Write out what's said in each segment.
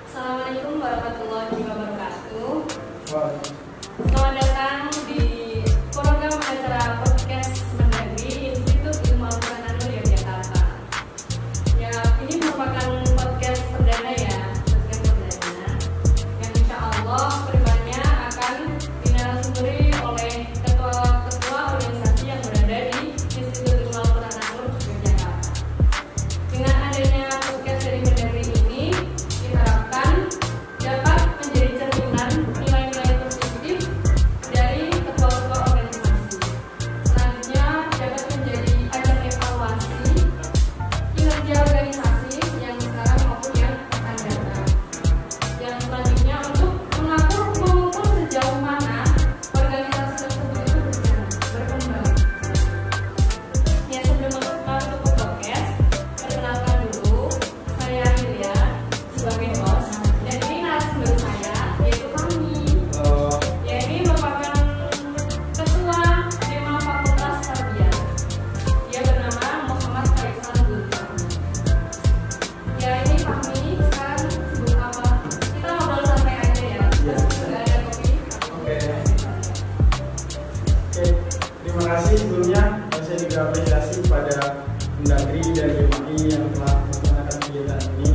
Assalamualaikum warahmatullahi wabarakatuh. Wah, Selamat datang di program acara podcast Mendagri Institut Ilmu Al-Quran An-Nur Yogyakarta. Ya, ini merupakan podcast perdana ya, podcast perdana yang insya Allah kedepannya akan dinarasumbergi oleh ketua-ketua organisasi yang berada di Institut Ilmu Al-Quran An-Nur Yogyakarta. Dengan adanya podcast dari Mendagri ini diharapkan dapat menjadi cerminan nilai-nilai positif dari ketua-ketua organisasi. Selanjutnya dapat menjadi ajang evaluasi kinerja organisasi yang sekarang maupun yang akan datang. Yang selanjutnya untuk mengukur sejauh mana organisasi tersebut itu berkembang. Ya, sebelum masuk ke podcast, perkenalkan dulu, saya Hilya sebagai host, dan ini narasumber saya yaitu kami. Ya, ini merupakan ketua Dema Fakultas Tarbiyah. Dia bernama Muhammad Faisal Gultom. Ya, ini kami sekarang sibuk apa? Kita ngobrol santai aja ya. Sudah ada kopi. oke. Terima kasih sebelumnya. Saya juga apresiasi kepada Mendagri dan DMI yang telah melaksanakan kegiatan ini.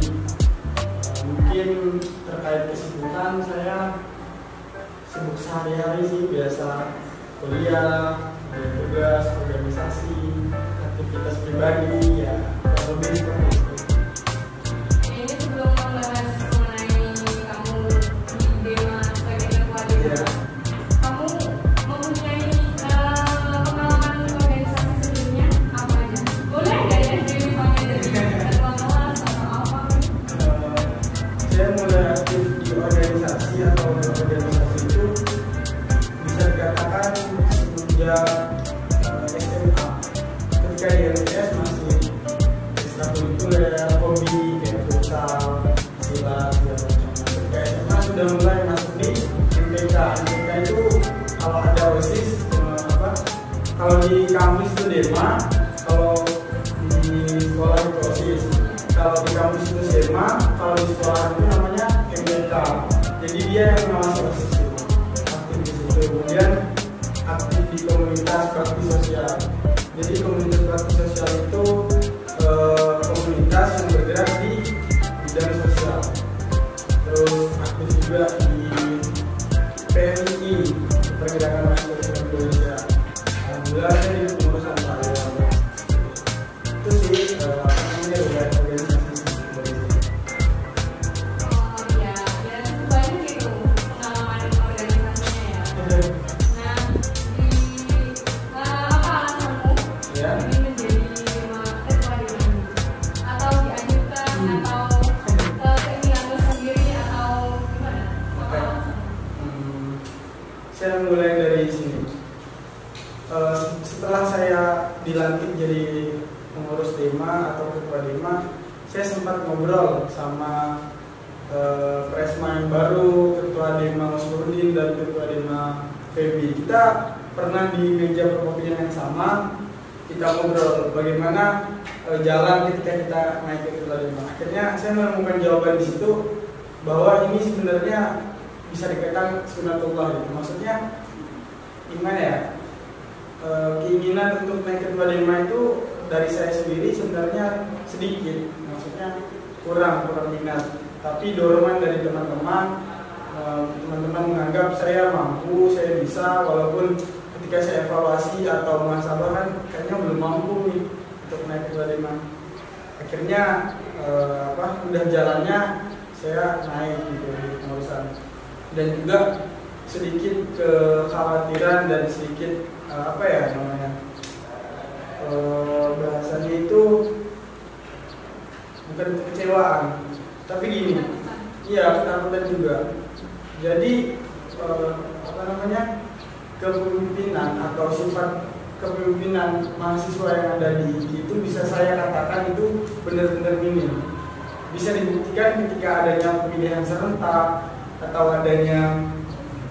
Mungkin terkait kesibukan saya sibuk sehari-hari sih, biasa kuliah, tugas, organisasi, aktivitas pribadi, ya kurang lebih seperti itu. Ini sebelum membahas mengenai kamu di Dema sebagai ketua Dema, Ya. kamu mempunyai pengalaman organisasi sebelumnya apa aja? Boleh nggak ya dipanggil dari ketua kelas atau apa? Saya mulai aktif di organisasi atau organisasi itu bisa dikatakan sejak SMA. Ketika di LPS masih ekstrakurikuler, hobi kayak futsal, silat, segala macam. Ketika SMA sudah mulai masuk di MTK. MTK itu kalau ada OSIS, kalau di kampus itu DEMA, kalau di sekolah itu OSIS. Kalau di kampus itu SMA, kalau di sekolah itu namanya MTK. Jadi dia yang mengawasi OSIS itu, aktif di situ. Kemudian aktif di komunitas bakti sosial. Jadi komunitas bakti sosial itu komunitas yang bergerak di bidang sosial. Terus aktif juga di PMI, Pergerakan Masyarakat Indonesia. Alhamdulillah saya di pengurusan karyawan. Itu sih namanya udah organisasi Indonesia. Oh iya, ya cukup banyak itu pengalaman organisasinya ya. Nah, apa alasanmu Ya. ingin menjadi ketua Dema? Atau dianjurkan atau keinginanmu sendiri atau gimana? Apa alasanmu? Saya mulai dari sini. Setelah saya dilantik jadi pengurus Dema atau ketua Dema, saya sempat ngobrol sama Presma yang baru, ketua Dema Mas Nurdin dan ketua Dema Febi. Kita pernah di meja perkopian yang sama, kita ngobrol bagaimana jalan ketika kita naik ke ketua Dema. Akhirnya saya menemukan jawaban di situ bahwa ini sebenarnya bisa dikatakan sunatullah gitu. Maksudnya gimana ya? Keinginan untuk naik ketua Dema itu dari saya sendiri sebenarnya sedikit, maksudnya kurang minat. Tapi dorongan dari teman-teman, teman-teman menganggap saya mampu, saya bisa, walaupun ketika saya evaluasi atau muhasabah kan kayaknya belum mampu nih untuk naik ketua Dema. Akhirnya udah jalannya saya naik gitu di pengurusan. Dan juga sedikit kekhawatiran dan sedikit bahasanya itu bukan kekecewaan, tapi gini, iya ketakutan juga. Jadi kepemimpinan atau sifat kepemimpinan mahasiswa yang ada di itu bisa saya katakan itu benar-benar minim. Bisa dibuktikan ketika adanya pemilihan serentak atau adanya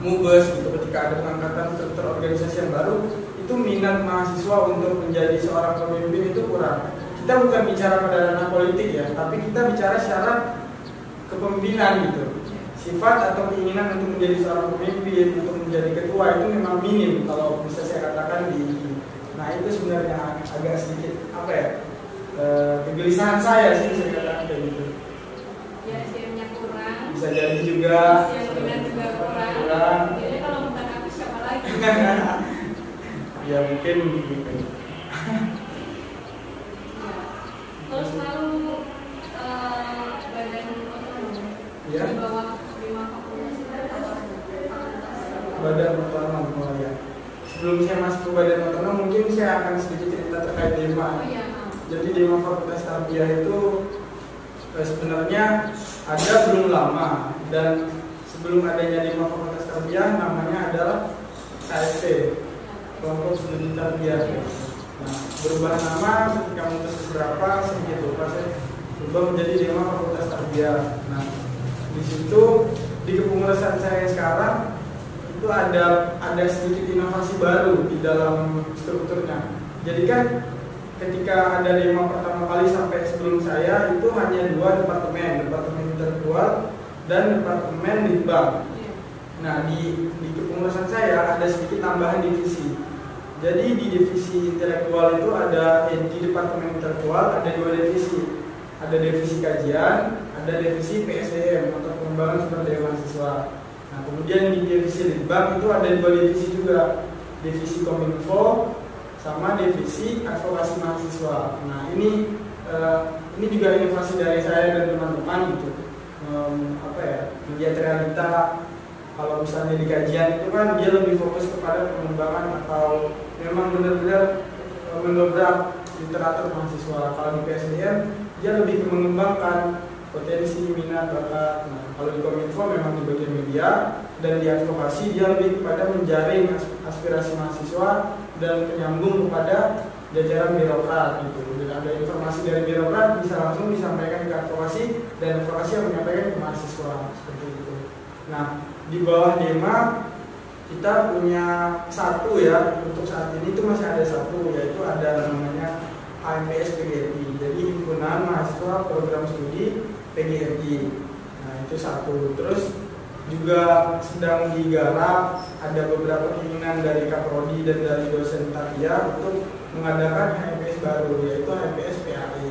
mubes gitu, ketika ada pengangkatan struktur organisasi yang baru, itu minat mahasiswa untuk menjadi seorang pemimpin itu kurang. Kita bukan bicara pada ranah politik ya, tapi kita bicara secara kepemimpinan gitu. Sifat atau keinginan untuk menjadi seorang pemimpin, untuk menjadi ketua itu memang minim kalau bisa saya katakan di. Nah itu sebenarnya agak sedikit apa ya, kegelisahan saya sih saya katakan kayak gitu. Ya SDM-nya kurang. Bisa jadi juga. Yang juga kurang. Jadi kalau bukan aku siapa lagi? Ya mungkin gitu. Ya. Terus lalu badan otonom Ya. di bawah 5 fakultas itu apa? Badan otonom, oh ya. Sebelum saya masuk ke badan otonom, mungkin saya akan sedikit cerita terkait DEMA. Oh iya. Jadi DEMA Fakultas Tarbiyah itu sebenarnya ada belum lama, dan sebelum adanya DEMA Fakultas Tarbiyah namanya adalah KST, Kelompok Studi Tarbiyah. Nah, berubah nama ketika memutus beberapa sedikit lupa saya berubah menjadi DEMA Fakultas Tarbiyah. Nah, di situ di kepengurusan saya sekarang itu ada sedikit inovasi baru di dalam strukturnya. Jadi kan ketika ada DEMA pertama kali sampai sebelum saya itu hanya 2 departemen intelektual dan departemen litbang. Nah di kepengurusan saya ada sedikit tambahan divisi. Jadi di divisi intelektual itu ada di departemen intelektual ada 2 divisi. Ada divisi kajian, ada divisi PSDM atau pengembangan sumber daya mahasiswa. Nah kemudian di divisi litbang itu ada 2 divisi juga, divisi kominfo sama divisi advokasi mahasiswa. Nah ini juga inovasi dari saya dan teman-teman gitu. Melihat realita. Kalau misalnya di kajian itu kan dia lebih fokus kepada pengembangan atau memang benar-benar mendobrak literatur mahasiswa. Kalau di PSDM dia lebih mengembangkan potensi, minat, bakat. Nah, kalau di Kominfo memang di bagian media, dan di advokasi dia lebih kepada menjaring aspirasi mahasiswa dan menyambung kepada jajaran birokrat gitu. Dan ada informasi dari birokrat bisa langsung disampaikan ke advokasi, dan advokasi yang menyampaikan ke mahasiswa seperti itu. Nah, di bawah DEMA kita punya satu ya, untuk saat ini itu masih ada satu, yaitu ada namanya HMPS PGRI. Jadi himpunan mahasiswa program studi PGRI. Nah itu satu. Terus juga sedang digarap, ada beberapa keinginan dari Kaprodi dan dari dosen Tarbiyah untuk mengadakan HMPS baru, yaitu HMPS PAI.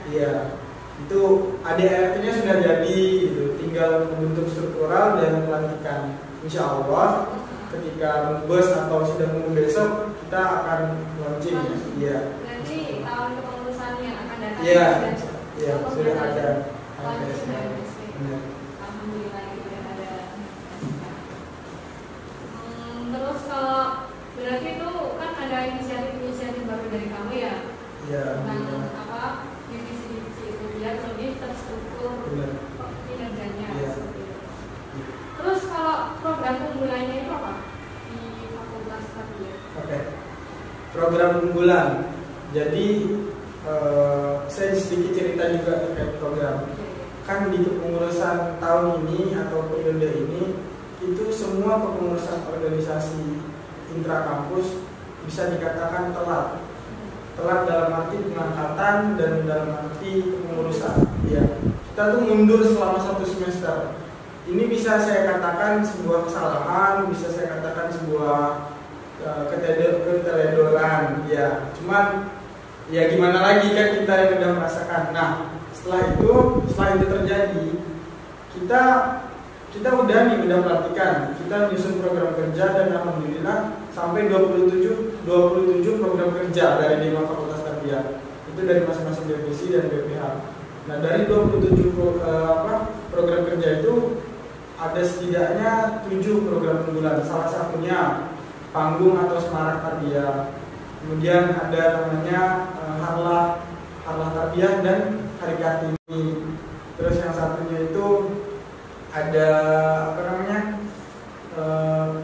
Iya, itu ADART-nya sudah jadi, gitu. Tinggal membentuk struktural dan pelantikan. Insya Allah ketika bus atau sidang umum besok kita akan launching ya. Iya. Berarti tahun kepengurusan yang akan datang. Iya, iya sudah ada HMPS. Alhamdulillah sudah ada. Terus kalau berarti itu kan ada inisiatif baru dari kamu ya? Iya. Tentang apa divisi-divisi itu biar lebih terstruktur kinerjanya. Iya. Terus kalau program unggulannya itu apa di Fakultas Tarbiyah? Oke. Program unggulan. Jadi saya sedikit cerita juga terkait program. Kan di kepengurusan tahun ini atau periode ini itu semua kepengurusan organisasi intrakampus bisa dikatakan telat. Telat dalam arti pengangkatan dan dalam arti kepengurusan. Ya, kita tuh mundur selama 1 semester. Ini bisa saya katakan sebuah kesalahan, bisa saya katakan sebuah keteledoran. Ya, cuman ya gimana lagi kan kita yang udah merasakan. Nah, setelah itu terjadi, kita udah pelantikan, kita menyusun program kerja, dan alhamdulillah sampai 27 program kerja dari 5 Fakultas Tarbiyah. Itu dari masing-masing divisi dan BPH. Nah, dari 27 program kerja itu ada setidaknya 7 program unggulan. Salah satunya Panggung atau Semarak Tarbiyah. Kemudian ada namanya Harlah Tarbiyah dan Hari Kartini. Terus yang satunya itu ada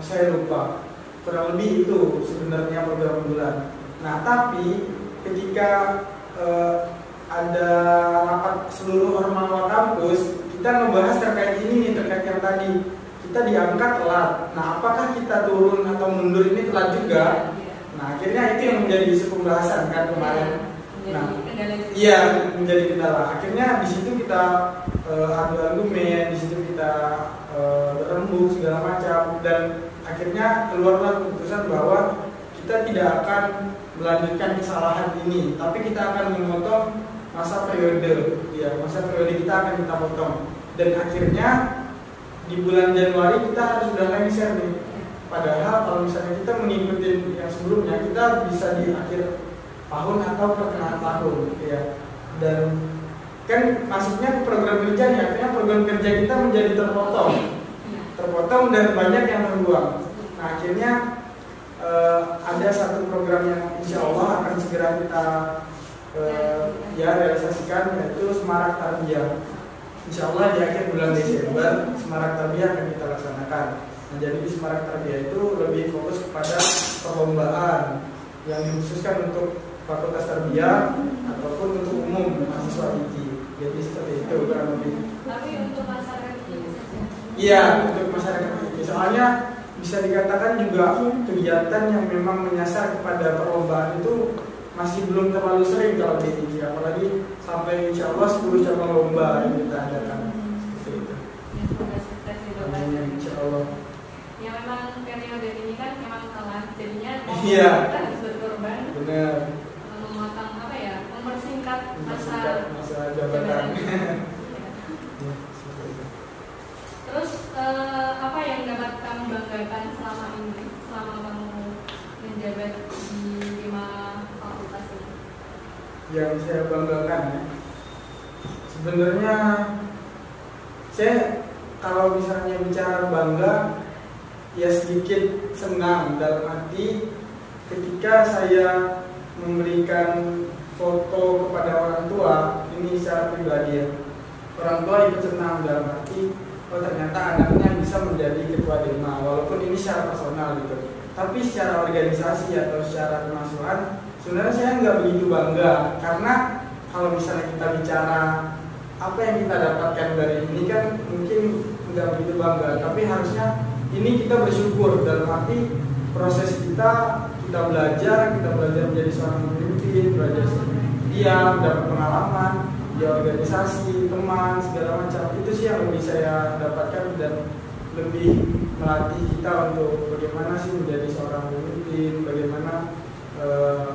saya lupa. Kurang lebih itu sebenarnya program unggulan. Nah, tapi ketika ada rapat seluruh ormawa kampus, kita membahas terkait ini nih, terkait yang tadi kita diangkat telat. Nah, apakah kita turun atau mundur ini telat juga? Nah, akhirnya itu yang menjadi isu pembahasan kan kemarin. Nah, iya menjadi kendala. Akhirnya di situ kita adu argumen, sembuh segala macam, dan akhirnya keluarlah keputusan bahwa kita tidak akan melanjutkan kesalahan ini, tapi kita akan memotong masa periode, ya masa periode kita akan kita potong, dan akhirnya di bulan Januari kita harus sudah lengser nih. Padahal kalau misalnya kita mengikuti yang sebelumnya, kita bisa di akhir tahun atau pertengahan tahun, ya. Dan kan masuknya ke program kerja nih, akhirnya program kerja kita menjadi terpotong dan banyak yang terbuang. Nah akhirnya ada satu program yang insya Allah akan segera kita realisasikan, yaitu Semarak Tarbiyah. Insya Allah di akhir bulan Desember Semarak Tarbiyah akan kita laksanakan. Nah, jadi di Semarak Tarbiyah itu lebih fokus kepada perlombaan yang dikhususkan untuk Fakultas Tarbiyah ataupun untuk umum mahasiswa IT. Jadi seperti itu kurang lebih. Tapi untuk masyarakat ini saja. Iya, untuk masyarakat IT. Soalnya bisa dikatakan juga kegiatan yang memang menyasar kepada perlombaan itu masih belum terlalu sering kalau di IT, apalagi sampai insya Allah 10 cabang lomba yang kita adakan. Seperti itu. Ya, semoga sukses di depan. Insya Allah. Ya memang periode ini kan memang kalah, jadinya Iya. kita harus berkorban. Benar. Memotong mempersingkat masa jabatan. Ya. Terus apa yang dapat kamu banggakan selama ini, selama kamu menjabat di 5 fakultas ini? Yang saya banggakan ya, sebenarnya saya kalau misalnya bicara bangga, ya sedikit senang dalam arti ketika saya memberikan foto kepada orang tua, ini secara pribadi ya, orang tua ikut senang dalam arti oh ternyata anaknya bisa menjadi ketua DEMA, walaupun ini secara personal gitu. Tapi secara organisasi atau secara kemasuhan sebenarnya saya nggak begitu bangga, karena kalau misalnya kita bicara apa yang kita dapatkan dari ini kan mungkin nggak begitu bangga, tapi harusnya ini kita bersyukur dalam arti proses kita belajar menjadi seorang pemimpin, belajar diam, dapat pengalaman di organisasi, teman, segala macam. Itu sih yang lebih saya dapatkan dan lebih melatih kita untuk bagaimana sih menjadi seorang pemimpin, bagaimana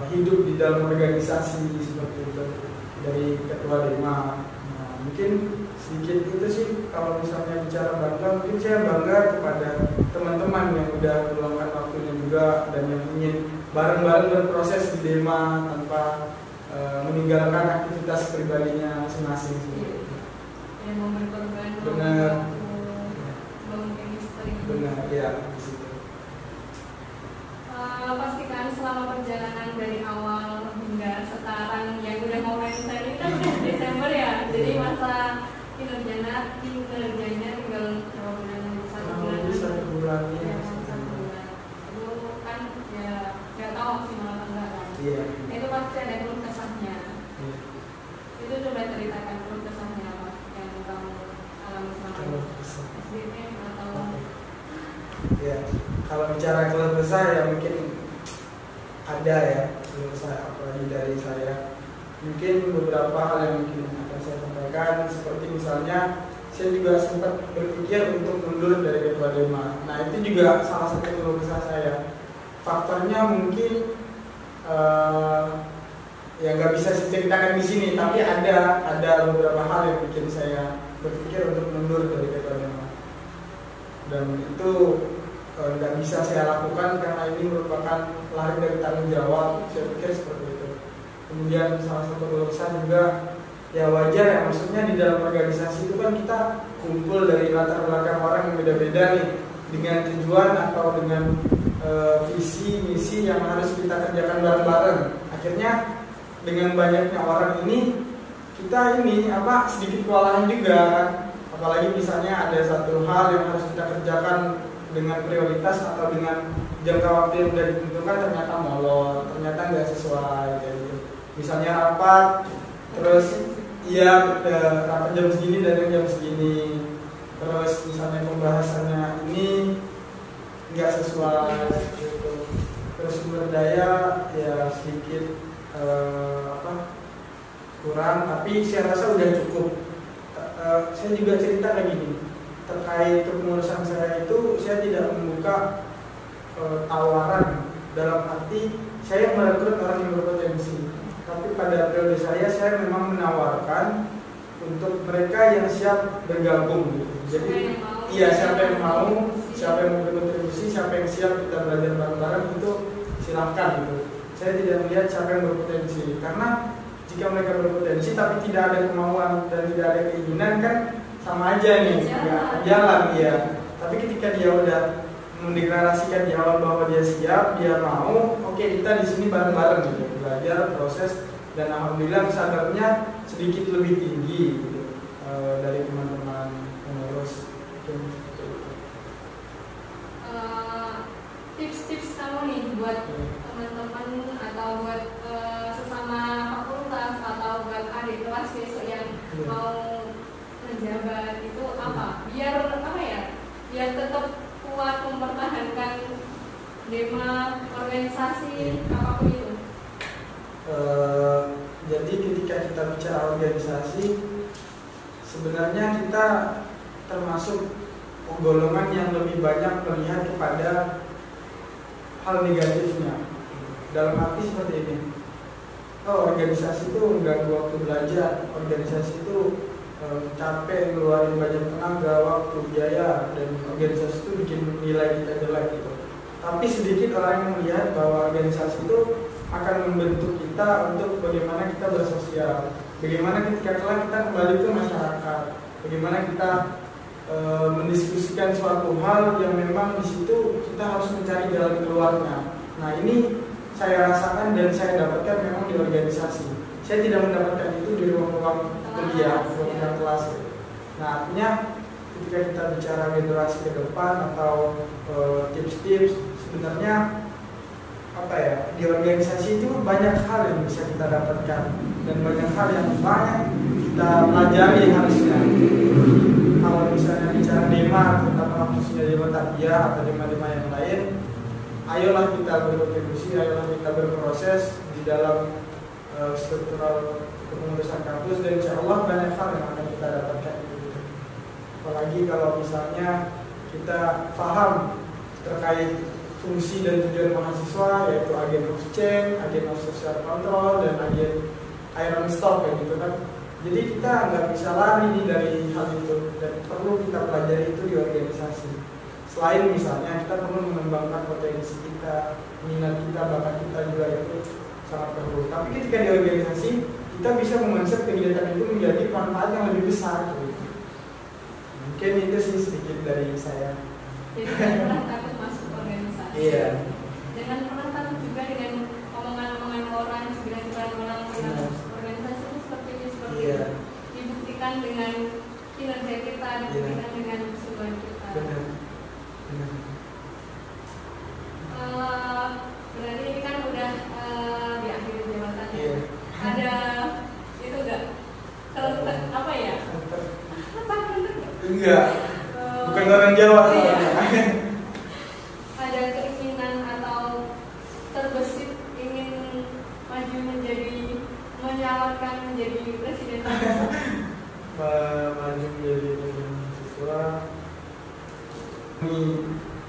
hidup di dalam organisasi seperti itu dari ketua DEMA. Nah, mungkin sedikit itu sih kalau misalnya bicara bangga, mungkin saya bangga kepada teman-teman yang udah meluangkan waktunya juga dan yang ingin bareng-bareng berproses di DEMA tanpa meninggalkan aktivitas pribadinya masing-masing. Yang mau berkorban, benar, mungkin istri. benar, ya. Pastikan selama perjalanan dari awal hingga sekarang yang udah mau lengser ini kan udah Desember ya, jadi masa kinerjanya tinggal berapa bulan? 1 bulan. Satu bulan ya. Itu kan ya nggak tahu maksimal apa enggak kan. Iya. Itu pasti ada keluh kesahnya. Iya. Itu coba ceritakan keluh kesahnya apa yang kamu alami selama ini. SDM atau Ya, kalau bicara keluh kesah ya mungkin ada ya keluh kesah, apalagi dari saya. Mungkin beberapa hal yang mungkin akan saya sampaikan, seperti misalnya saya juga sempat berpikir untuk mundur dari ketua DEMA. Nah itu juga salah satu keluh kesah saya. Faktornya mungkin ya nggak bisa saya ceritakan di sini, tapi ada beberapa hal yang bikin saya berpikir untuk mundur dari ketua DEMA. Dan itu nggak bisa saya lakukan karena ini merupakan lari dari tanggung jawab. Saya pikir seperti itu. Kemudian salah satu keluh kesah juga ya wajar ya, maksudnya di dalam organisasi itu kan kita kumpul dari latar belakang orang yang beda-beda nih, dengan tujuan atau dengan visi misi yang harus kita kerjakan bareng-bareng. Akhirnya dengan banyaknya orang ini kita sedikit kewalahan juga, apalagi misalnya ada satu hal yang harus kita kerjakan dengan prioritas atau dengan jangka waktu yang sudah ditentukan, ternyata molor, ternyata nggak sesuai kayak gitu. Misalnya rapat, terus rapat jam segini dan jam segini, terus misalnya pembahasannya ini nggak sesuai gitu. Terus sumber daya ya sedikit kurang, tapi saya rasa udah cukup. Saya juga cerita lagi nih, terkait kepengurusan saya itu saya tidak membuka tawaran dalam arti saya merekrut orang yang berpotensi, tapi pada periode saya memang menawarkan untuk mereka yang siap bergabung gitu. Jadi iya, siapa yang mau berkontribusi, siapa yang siap kita belajar bareng-bareng itu silahkan gitu. Saya tidak melihat siapa yang berpotensi, karena jika mereka berpotensi tapi tidak ada kemauan dan tidak ada keinginan kan sama aja nih, nggak akan jalan ya. Tapi ketika dia udah mendeklarasikan di awal bahwa dia siap, dia mau, oke, kita di sini bareng-bareng gitu, belajar proses, dan alhamdulillah sadarnya sedikit lebih tinggi gitu, dari teman-teman pengurus. Tips-tips kamu nih buat teman-teman atau buat sesama fakultas atau buat adik kelas besok yang mau menjabat itu apa? Biar apa ya? Biar tetap kuat mempertahankan dema organisasi apapun itu. Jadi ketika kita bicara organisasi, sebenarnya kita termasuk golongan yang lebih banyak melihat kepada hal negatifnya. Dalam arti seperti ini, organisasi itu mengganggu waktu belajar, organisasi itu capek, ngeluarin banyak tenaga, waktu, biaya, dan organisasi itu bikin nilai kita jelek gitu. Tapi sedikit orang yang melihat bahwa organisasi itu akan membentuk kita untuk bagaimana kita bersosial, bagaimana ketika kelak kita kembali ke masyarakat, bagaimana kita mendiskusikan suatu hal yang memang di situ kita harus mencari jalan keluarnya. Nah, ini saya rasakan dan saya dapatkan memang di organisasi. Saya tidak mendapatkan itu di ruang-ruang kuliah, ruang kelas. Nah, artinya ketika kita bicara generasi ke depan atau tips-tips, sebenarnya apa ya, di organisasi itu banyak hal yang bisa kita dapatkan dan banyak hal yang banyak kita pelajari harusnya. Kalau misalnya bicara dema, terutama khususnya dema tarbiyah atau dema-dema yang lain, ayolah kita berkontribusi, ayolah kita berproses di dalam struktural kepengurusan kampus, dan insya Allah banyak hal yang akan kita dapatkan. Apalagi kalau misalnya kita paham terkait fungsi dan tujuan mahasiswa, yaitu agen of change, agen of social control, dan agen iron stock kayak gitu kan. Jadi kita nggak bisa lari nih dari hal itu, dan perlu kita pelajari itu di organisasi. Selain misalnya kita perlu mengembangkan potensi kita, minat kita, bakat kita juga itu sangat perlu. Tapi ketika di organisasi kita bisa mengonsep kegiatan itu menjadi manfaat yang lebih besar. Gitu. Mungkin itu sih sedikit dari saya. Jadi jangan pernah takut masuk organisasi. Iya. Jangan pernah takut juga dengan omongan-omongan orang, juga orang tentang organisasi itu seperti ini, seperti itu. Dibuktikan dengan kinerja kita, dibuktikan dengan kesungguhan kita. Benar. Berarti ini kan udah di akhir jabatannya. Iya. Ada itu enggak? Apa ya? Enggak. Bukan orang Jawa. Iya. Ada keinginan atau terbesit ingin maju menjadi menyalurkan menjadi presiden? Maju menjadi mahasiswa.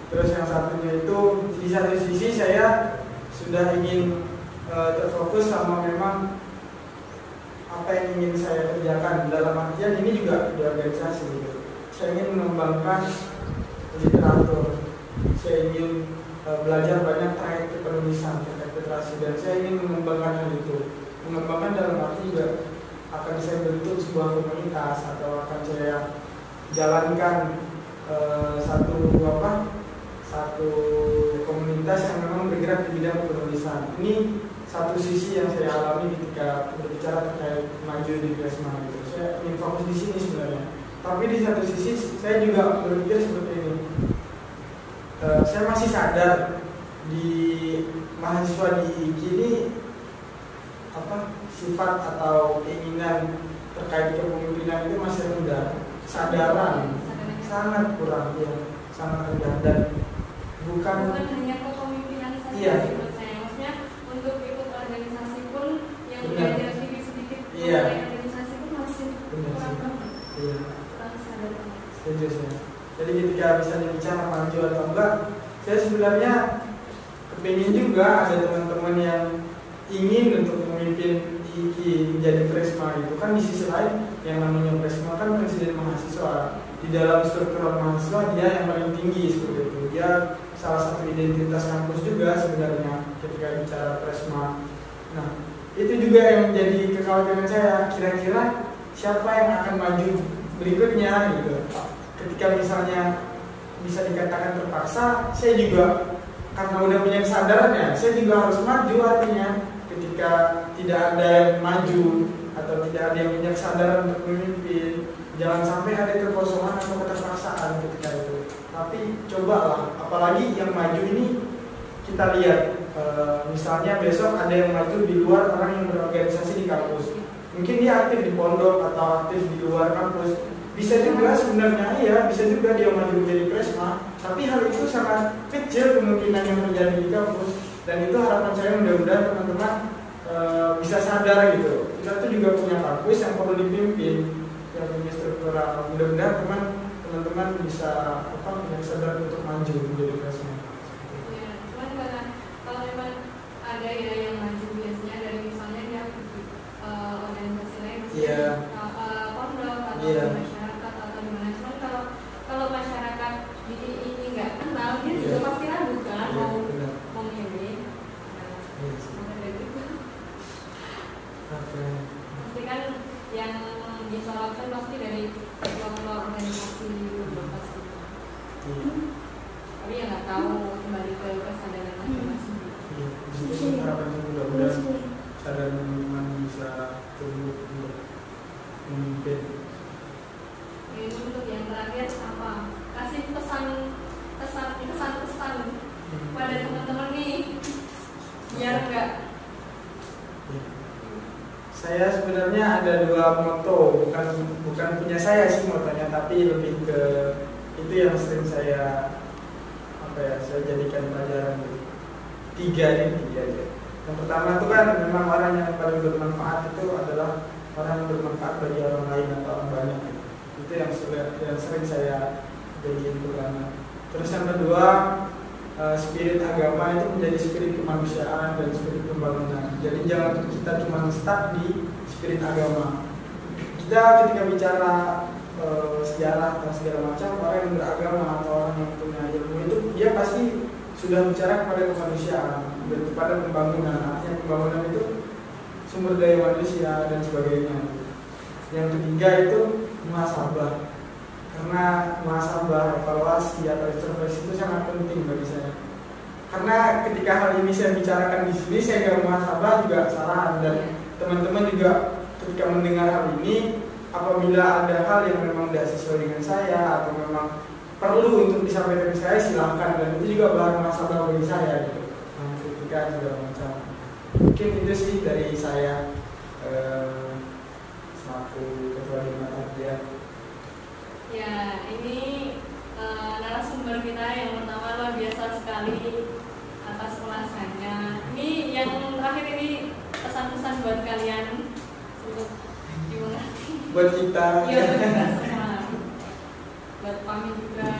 Terus yang satunya itu di satu sisi saya sudah ingin terfokus sama memang apa yang ingin saya kerjakan, dalam artian ini juga di organisasi gitu. Saya ingin mengembangkan literatur, saya ingin belajar banyak terkait kepenulisan, terkait literasi, dan saya ingin mengembangkan hal itu. Mengembangkan dalam arti juga akan saya bentuk sebuah komunitas atau akan saya jalankan satu komunitas yang memang bergerak di bidang penulisan. Ini satu sisi yang saya alami ketika berbicara terkait maju di Gresma gitu. Saya ingin fokus di sini sebenarnya. Tapi di satu sisi saya juga berpikir seperti ini. Saya masih sadar di mahasiswa di IKI ini sifat atau keinginan terkait kepemimpinan itu masih rendah. Kesadaran sangat kurang, ya, sangat rendah, dan bukan hanya kepemimpinan saja. Iya. Menurut saya, maksudnya untuk ikut organisasi pun yang Benar. belajar sedikit-sedikit Iya. mengenai organisasi pun masih Benar kurang sih. banget. Iya. Kurang sadar. Setuju saya. Jadi ketika misalnya bicara maju atau enggak, saya sebenarnya kepingin juga ada teman-teman yang ingin untuk memimpin IKI menjadi Presma itu kan. Di sisi lain yang namanya Presma kan presiden mahasiswa, di dalam struktur mahasiswa dia yang paling tinggi seperti itu, dia salah satu identitas kampus juga sebenarnya ketika bicara Presma. Nah itu juga yang menjadi kekhawatiran saya, kira-kira siapa yang akan maju berikutnya gitu. Ketika misalnya bisa dikatakan terpaksa, saya juga karena udah punya kesadaran ya, saya juga harus maju. Artinya ketika tidak ada yang maju atau tidak ada yang punya kesadaran untuk memimpin, jangan sampai ada kekosongan atau keterpaksaan ketika itu. Tapi cobalah, apalagi yang maju ini kita lihat, misalnya besok ada yang maju di luar orang yang berorganisasi di kampus. Mungkin dia aktif di pondok atau aktif di luar kampus. Bisa juga sebenarnya ya, bisa juga dia maju menjadi Presma, tapi hal itu sangat kecil kemungkinan yang terjadi di kampus. Dan itu harapan saya mudah-mudahan teman-teman bisa sadar gitu. Kita tuh juga punya kampus yang perlu dipimpin, yang punya struktural. Mudah-mudahan teman-teman bisa punya kesadaran untuk maju menjadi Presma. Ya, cuman kalau memang ada ya yang maju biasanya dari misalnya dia organisasi lain, pondok atau masyarakat atau gimana. Cuman kalau masyarakat di ini nggak kenal, dia juga pasti ragu kan mau milih. Pasti kan yang disorotkan pasti dari kelompok organisasi pasti. Tapi ya nggak tahu kembali ke kesadaran masing-masing. Jadi harapan mudah-mudahan kesadaran teman-teman bisa tumbuh untuk memimpin. Ini untuk yang terakhir apa? Kasih pesan pada teman-teman nih biar enggak. Saya sebenarnya ada dua moto, bukan punya saya sih motonya, tapi lebih ke itu yang sering saya jadikan pelajaran. Tiga aja. Yang pertama itu kan memang orang yang paling bermanfaat itu adalah orang yang bermanfaat bagi orang lain atau orang banyak. Itu yang sering saya jadikan pegangan. Terus yang kedua, spirit agama itu menjadi spirit kemanusiaan dan spirit pembangunan. Jadi jangan kita cuma stuck di spirit agama. Kita ketika bicara sejarah atau segala macam, orang yang beragama atau orang yang punya ilmu itu dia pasti sudah bicara kepada kemanusiaan dan kepada pembangunan. Artinya pembangunan itu sumber daya manusia dan sebagainya. Yang ketiga itu muhasabah. Karena muhasabah, evaluasi atau introspeksi itu sangat penting bagi saya. Karena ketika hal ini saya bicarakan di sini, saya nggak muhasabah juga salah. Dan teman-teman juga ketika mendengar hal ini, apabila ada hal yang memang tidak sesuai dengan saya atau memang perlu untuk disampaikan ke saya, silahkan. Dan itu juga bahan muhasabah bagi saya gitu. Ketika segala macam. Mungkin itu sih dari saya selaku ketua Hima Takdia. Ya, ini narasumber kita yang pertama luar biasa sekali atas ulasannya. Ini yang terakhir ini pesan-pesan buat kalian untuk dimengerti. Buat kita. Iya, buat kita semua. Buat kami juga.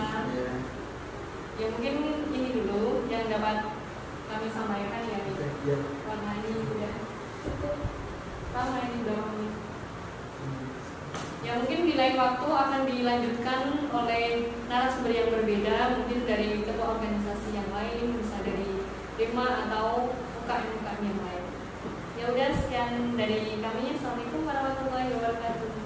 Ya mungkin ini dulu yang dapat kami sampaikan ya. Karena ini udah cukup lama ini berapa menit. Ya mungkin di lain waktu akan dilanjutkan oleh narasumber yang berbeda, mungkin dari ketua organisasi yang lain, bisa dari Hima atau UKM-UKM yang lain. Ya udah, sekian dari kami. Assalamualaikum warahmatullahi wabarakatuh.